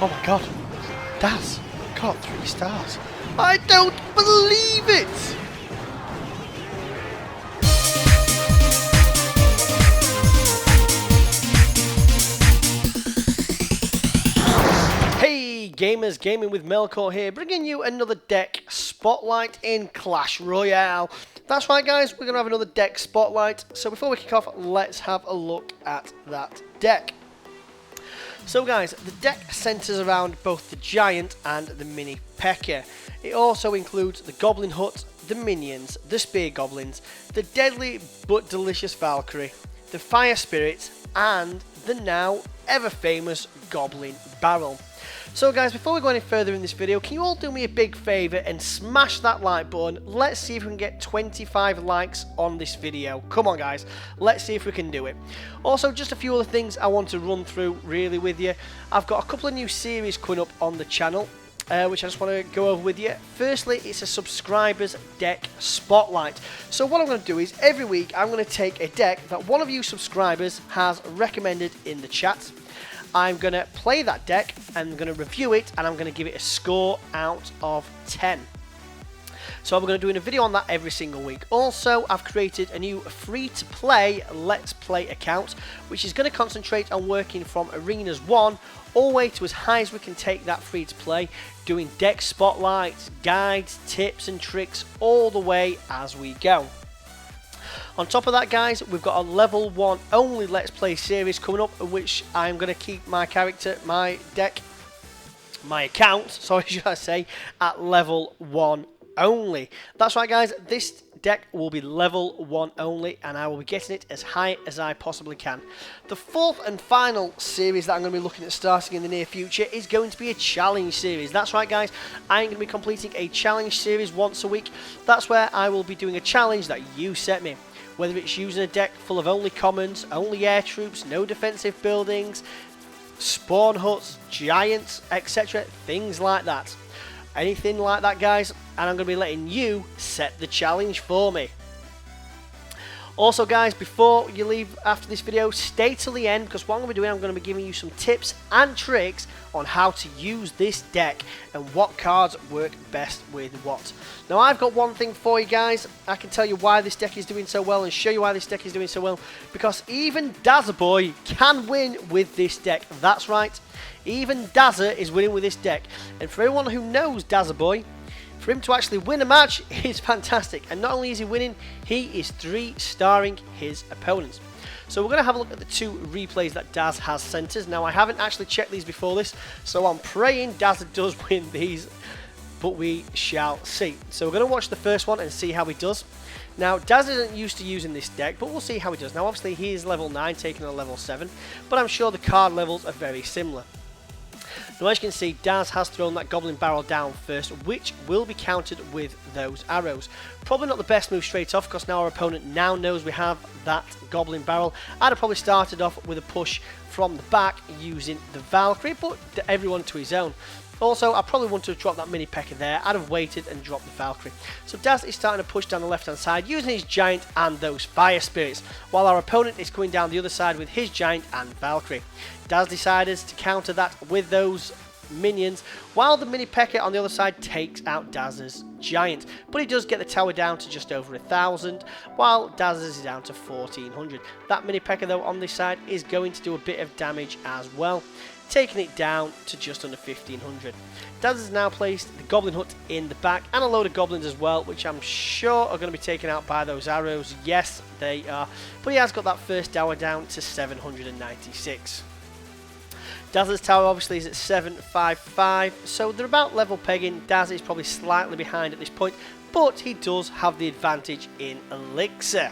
Oh my god. Daz got 3 stars. I don't believe it! Hey gamers, Gaming with Melkor here, bringing you another deck spotlight in Clash Royale. That's right guys, we're going to have another deck spotlight. So before we kick off, let's have a look at that deck. So guys, the deck centres around both the giant and the mini PEKKA. It also includes the goblin hut, the minions, the spear goblins, the deadly but delicious Valkyrie, the fire spirits, and the now ever famous goblin barrel. So guys, before we go any further in this video, can you all do me a big favour and smash that like button? Let's see if we can get 25 likes on this video. Come on guys, let's see if we can do it. Also, just a few other things I want to run through really with you. I've got a couple of new series coming up on the channel, which I just want to go over with you. Firstly, it's a subscribers deck spotlight. So what I'm going to do is every week I'm going to take a deck that one of you subscribers has recommended in the chat. I'm going to play that deck, and I'm going to review it, and I'm going to give it a score out of 10. So I'm going to do a video on that every single week. Also, I've created a new free-to-play Let's Play account, which is going to concentrate on working from Arenas 1 all the way to as high as we can take that free-to-play, doing deck spotlights, guides, tips and tricks all the way as we go. On top of that guys, we've got a level 1 only Let's Play series coming up, in which I'm going to keep my character, my deck, my account, sorry should I say, at level 1 only. That's right guys, this deck will be level 1 only, and I will be getting it as high as I possibly can. The fourth and final series that I'm going to be looking at starting in the near future is going to be a challenge series. That's right guys, I'm going to be completing a challenge series once a week. That's where I will be doing a challenge that you set me. Whether it's using a deck full of only commons, only air troops, no defensive buildings, spawn huts, giants, etc. Things like that. Anything like that guys, and I'm going to be letting you set the challenge for me. Also guys, before you leave after this video, stay till the end, because what I'm going to be doing, I'm going to be giving you some tips and tricks on how to use this deck and what cards work best with what. Now I've got one thing for you guys. I can tell you why this deck is doing so well and show you why this deck is doing so well, because even Dazza Boy can win with this deck. That's right, even Dazza is winning with this deck, and for everyone who knows Dazza Boy, for him to actually win a match is fantastic. And not only is he winning, he is 3-starring his opponents. So we're going to have a look at the 2 replays that Daz has sent us. Now I haven't actually checked these before this, so I'm praying Daz does win these, but we shall see. So we're going to watch the first one and see how he does. Now Daz isn't used to using this deck, but we'll see how he does. Now obviously he is level 9 taking a level 7, but I'm sure the card levels are very similar. Now as you can see, Daz has thrown that goblin barrel down first, which will be countered with those arrows. Probably not the best move straight off, because now our opponent now knows we have that goblin barrel. I'd have probably started off with a push from the back using the Valkyrie, but everyone to his own. Also, I probably wanted to drop that mini PEKKA there. I'd have waited and dropped the Valkyrie. So Daz is starting to push down the left hand side using his giant and those fire spirits, while our opponent is coming down the other side with his giant and Valkyrie. Daz decided to counter that with those minions, while the mini PEKKA on the other side takes out Daz's giant. But he does get the tower down to just over 1,000, while Daz's is down to 1,400. That mini PEKKA though on this side is going to do a bit of damage as well, taking it down to just under 1,500. Daz has now placed the goblin hut in the back, and a load of goblins as well, which I'm sure are going to be taken out by those arrows. Yes, they are. But he has got that first tower down to 796. Daz's tower obviously is at 755, so they're about level pegging. Daz is probably slightly behind at this point, but he does have the advantage in elixir.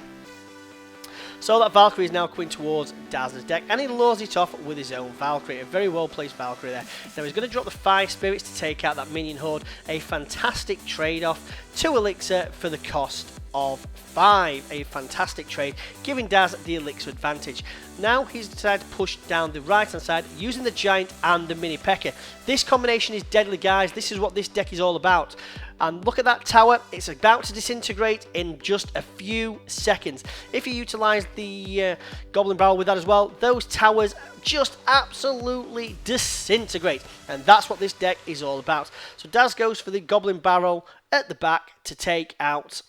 So that Valkyrie is now coming towards Daz's deck, and he lures it off with his own Valkyrie. A very well placed Valkyrie there. Now he's going to drop the 5 spirits to take out that minion horde. A fantastic trade off. 2 elixir for the cost of 5. A fantastic trade, giving Daz the elixir advantage. Now he's decided to push down the right hand side using the giant and the mini P.E.K.K.A. This combination is deadly, guys. This is what this deck is all about. And look at that tower, it's about to disintegrate in just a few seconds. If you utilise the Goblin Barrel with that as well, those towers just absolutely disintegrate. And that's what this deck is all about. So Daz goes for the Goblin Barrel at the back to take out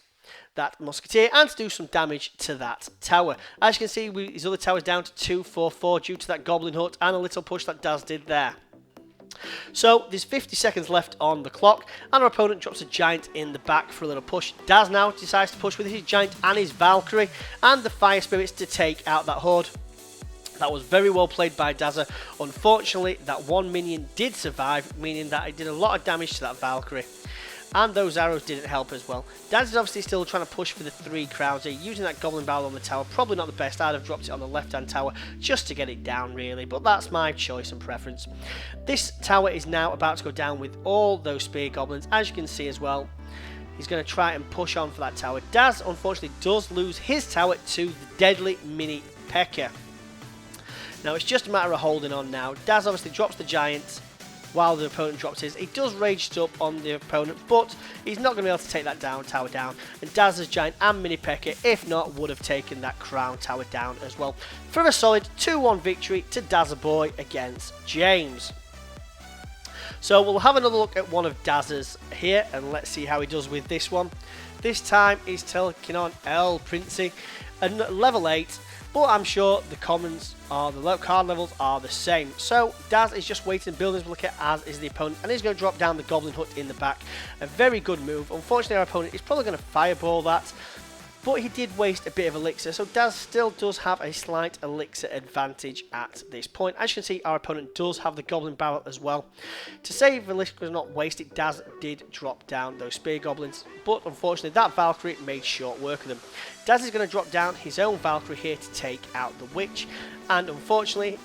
that Musketeer and to do some damage to that tower. As you can see, his other tower's down to 244 due to that Goblin Hut and a little push that Daz did there. So there's 50 seconds left on the clock, and our opponent drops a giant in the back for a little push. Daz now decides to push with his giant and his Valkyrie and the fire spirits to take out that horde. That was very well played by Dazza. Unfortunately, that one minion did survive, meaning that it did a lot of damage to that Valkyrie. And those arrows didn't help as well. Daz is obviously still trying to push for the 3 crowns here, using that Goblin Barrel on the tower. Probably not the best. I'd have dropped it on the left-hand tower just to get it down, really. But that's my choice and preference. This tower is now about to go down with all those spear goblins. As you can see as well, he's going to try and push on for that tower. Daz, unfortunately, does lose his tower to the deadly mini P.E.K.K.A. Now, it's just a matter of holding on now. Daz obviously drops the giant while the opponent drops his. He does rage up on the opponent, but he's not going to be able to take that tower down. And Daz's giant and mini P.E.K.K.A, if not, would have taken that crown tower down as well. For a solid 2-1 victory to Dazza Boy against James. So we'll have another look at one of Daz's here, and let's see how he does with this one. This time he's taking on El Princey, and level 8. But I'm sure the commons are, the card levels are the same. So Daz is just waiting, building his wicket, as is the opponent, and he's going to drop down the Goblin Hut in the back. A very good move. Unfortunately, our opponent is probably going to fireball that, but he did waste a bit of elixir, so Daz still does have a slight elixir advantage at this point. As you can see, our opponent does have the Goblin Barrel as well. To save elixir not wasted, Daz did drop down those spear goblins, but unfortunately that Valkyrie made short work of them. Daz is going to drop down his own Valkyrie here to take out the witch, and unfortunately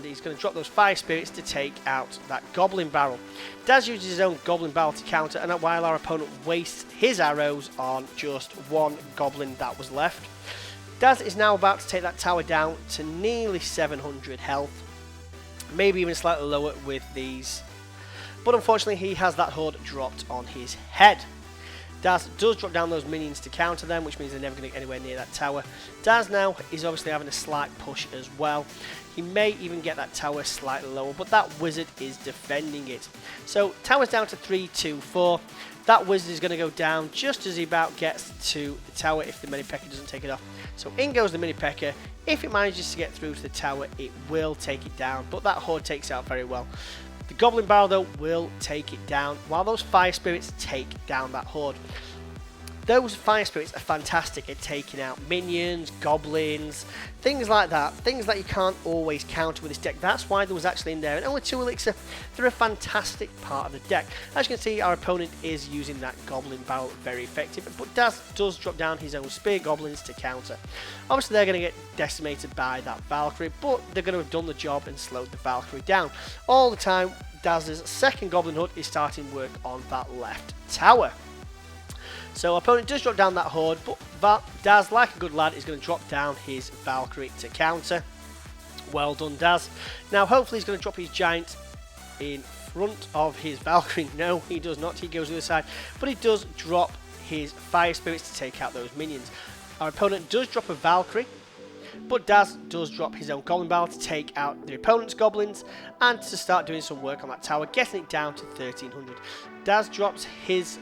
he's going to drop those fire spirits to take out that Goblin Barrel. Daz uses his own Goblin Barrel to counter, and while our opponent wastes his arrows on just one goblin that was left. Daz is now about to take that tower down to nearly 700 health, maybe even slightly lower with these, but unfortunately he has that horde dropped on his head. Daz does drop down those minions to counter them, which means they're never going to get anywhere near that tower. Daz now is obviously having a slight push as well. He may even get that tower slightly lower, but that wizard is defending it. So tower's down to 3, 2, 4. That wizard is going to go down just as he about gets to the tower if the mini P.E.K.K.A doesn't take it off. So in goes the mini P.E.K.K.A. If it manages to get through to the tower, it will take it down, but that horde takes it out very well. The Goblin Barrel, though, will take it down, while those Fire Spirits take down that horde. Those Fire Spirits are fantastic at taking out minions, goblins, things like that. Things that you can't always counter with this deck. That's why there was actually in there. And only 2 elixir, they're a fantastic part of the deck. As you can see, our opponent is using that Goblin Barrel very effective. But Daz does drop down his own Spear Goblins to counter. Obviously, they're going to get decimated by that Valkyrie, but they're going to have done the job and slowed the Valkyrie down. All the time, Daz's second Goblin Hut is starting work on that left tower. So our opponent does drop down that horde, but Daz, like a good lad, is going to drop down his Valkyrie to counter. Well done, Daz. Now hopefully he's going to drop his giant in front of his Valkyrie. No, he does not. He goes to the other side, but he does drop his fire spirits to take out those minions. Our opponent does drop a Valkyrie, but Daz does drop his own Goblin Barrel to take out the opponent's goblins and to start doing some work on that tower, getting it down to 1300. Daz drops his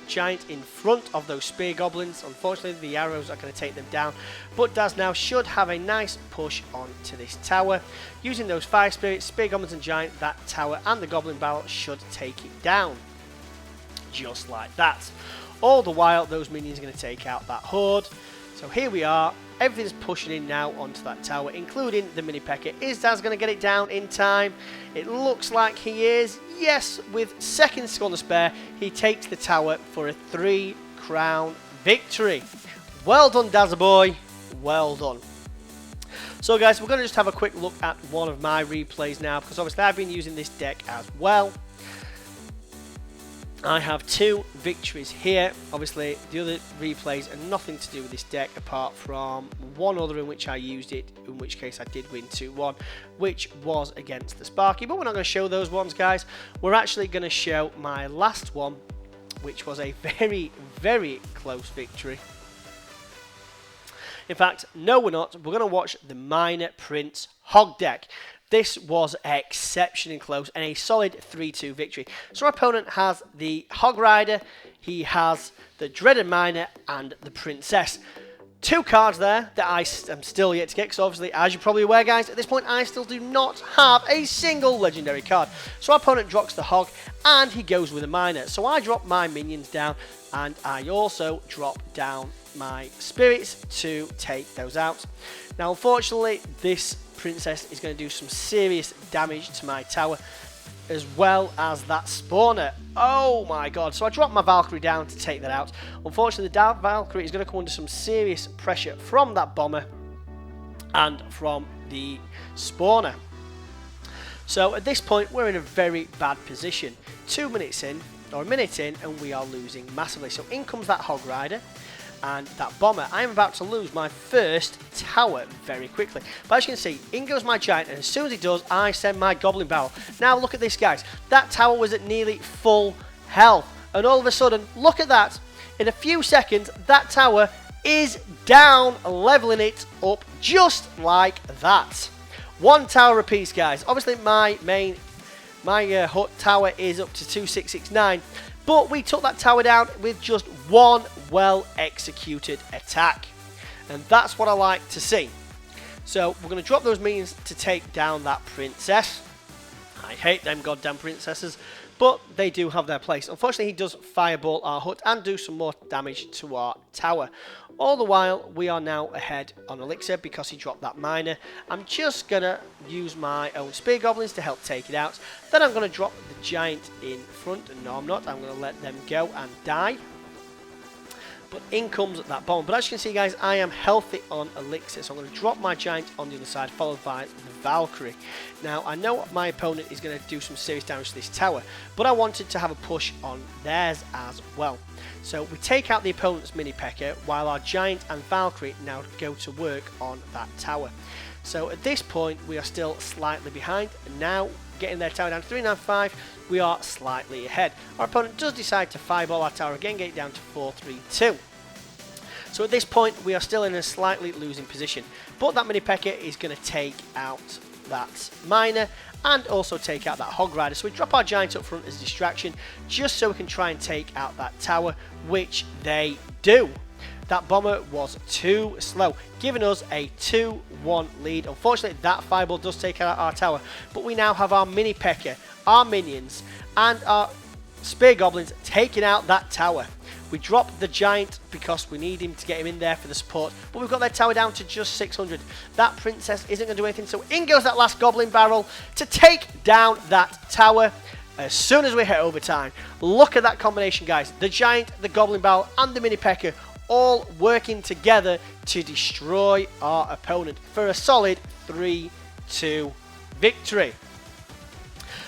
giant in front of those spear goblins. Unfortunately, the arrows are going to take them down, but Daz now should have a nice push onto this tower. Using those fire spirits, spear goblins and giant, that tower and the Goblin Barrel should take it down. Just like that. All the while, those minions are going to take out that horde. So here we are. Everything's pushing in now onto that tower, including the mini P.E.K.K.A. Is Daz going to get it down in time? It looks like he is. Yes, with seconds to spare, he takes the tower for a 3 crown victory. Well done, Dazza boy. Well done. So guys, we're going to just have a quick look at one of my replays now, because obviously I've been using this deck as well. I have 2 victories here. Obviously, the other replays are nothing to do with this deck apart from one other in which I used it, in which case I did win 2-1, which was against the Sparky. But we're not going to show those ones, guys. We're actually going to show my last one, which was a very, very close victory. In fact, no we're not. We're going to watch the Minor Prince Hog deck. This was exceptionally close and a solid 3-2 victory. So our opponent has the Hog Rider, he has the Dreaded Miner and the Princess. 2 cards there that I am still yet to get, because obviously, as you're probably aware, guys, at this point I still do not have a single legendary card. So our opponent drops the Hog and he goes with a Miner. So I drop my minions down and I also drop down my spirits to take those out. Now, unfortunately, this Princess is going to do some serious damage to my tower, as well as that spawner. Oh my god. So I dropped my Valkyrie down to take that out. Unfortunately, the Valkyrie is going to come under some serious pressure from that bomber and from the spawner. So at this point, we're in a very bad position. 2 minutes in, or a minute in, and we are losing massively. So in comes that Hog Rider and that bomber. I am about to lose my first tower very quickly. But as you can see, in goes my giant, and as soon as he does, I send my goblin barrel. Now look at this, guys. That tower was at nearly full health, and all of a sudden, look at that. In a few seconds, that tower is down, leveling it up just like that. 1 tower apiece, guys. Obviously, my hut tower is up to 2669. But we took that tower down with just 1 well-executed attack. And that's what I like to see. So we're going to drop those minions to take down that princess. I hate them goddamn princesses, but they do have their place. Unfortunately, he does fireball our hut and do some more damage to our tower. All the while, we are now ahead on elixir because he dropped that miner. I'm just going to use my own spear goblins to help take it out. Then I'm going to drop the giant in front. No, I'm not. I'm going to let them go and die. But in comes that bomb. But as you can see, guys, I am healthy on elixir. So I'm going to drop my giant on the other side, followed by the Valkyrie. Now, I know my opponent is going to do some serious damage to this tower, but I wanted to have a push on theirs as well. So we take out the opponent's mini P.E.K.K.A, while our giant and Valkyrie now go to work on that tower. So at this point, we are still slightly behind. And now, getting their tower down to 395, we are slightly ahead. Our opponent does decide to fireball our tower again, get it down to 432. So at this point, we are still in a slightly losing position. But that mini P.E.K.K.A is going to take out that miner and also take out that Hog Rider. So we drop our giant up front as a distraction, just so we can try and take out that tower, which they do. That bomber was too slow, giving us a 2-1 lead. Unfortunately, that fireball does take out our tower, but we now have our mini P.E.K.K.A, our minions, and our spear goblins taking out that tower. We drop the giant because we need him to get him in there for the support, but we've got their tower down to just 600. That princess isn't going to do anything, so in goes that last goblin barrel to take down that tower as soon as we hit overtime. Look at that combination, guys. The giant, the goblin barrel, and the mini P.E.K.K.A all working together to destroy our opponent for a solid 3-2 victory.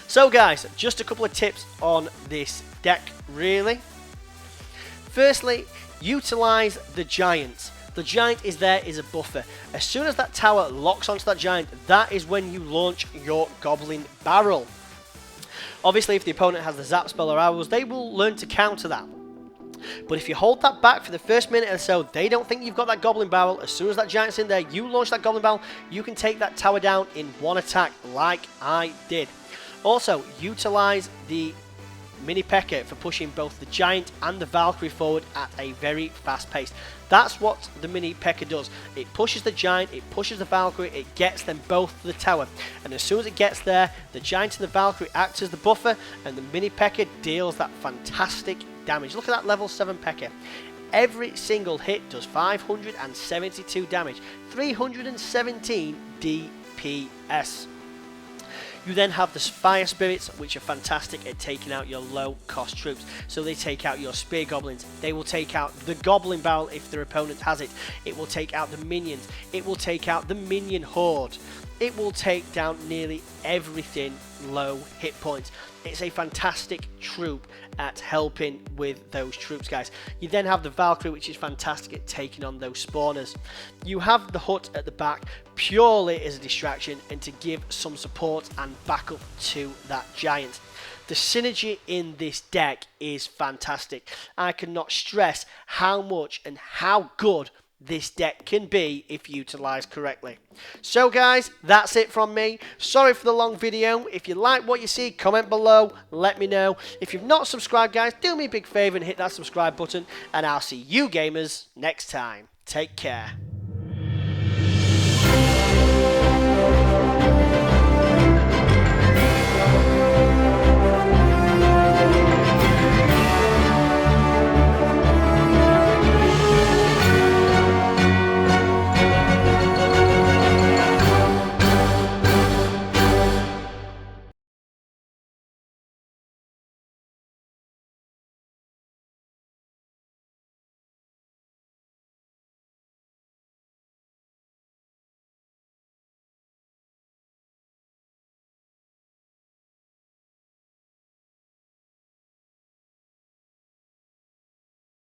So guys, just a couple of tips on this deck really. Firstly, utilize the giant. The giant is there as a buffer. As soon as that tower locks onto that giant, that is when you launch your goblin barrel. Obviously, if the opponent has the zap spell or arrows, they will learn to counter that. But if you hold that back for the first minute or so, they don't think you've got that goblin barrel. As soon as that giant's in there, you launch that goblin barrel, you can take that tower down in 1 attack like I did. Also, utilize the mini P.E.K.K.A for pushing both the giant and the Valkyrie forward at a very fast pace. That's what the mini P.E.K.K.A does. It pushes the giant, it pushes the Valkyrie, it gets them both to the tower. And as soon as it gets there, the giant and the Valkyrie act as the buffer, and the mini P.E.K.K.A deals that fantastic damage. Look at that level 7 P.E.K.K.A. Every single hit does 572 damage, 317 DPS. You then have the fire spirits, which are fantastic at taking out your low cost troops. So they take out your spear goblins, they will take out the goblin barrel if their opponent has it, it will take out the minions, it will take out the minion horde. it will take down nearly everything low hit points. It's a fantastic troop at helping with those troops, guys. You then have the Valkyrie, which is fantastic at taking on those spawners. You have the hut at the back purely as a distraction and to give some support and backup to that giant. The synergy in this deck is fantastic. I cannot stress how much and how good this deck can be if utilised correctly. So guys, that's it from me. Sorry for the long video. If you like what you see, comment below, let me know. If you've not subscribed, guys, do me a big favour and hit that subscribe button, and I'll see you gamers next time. Take care.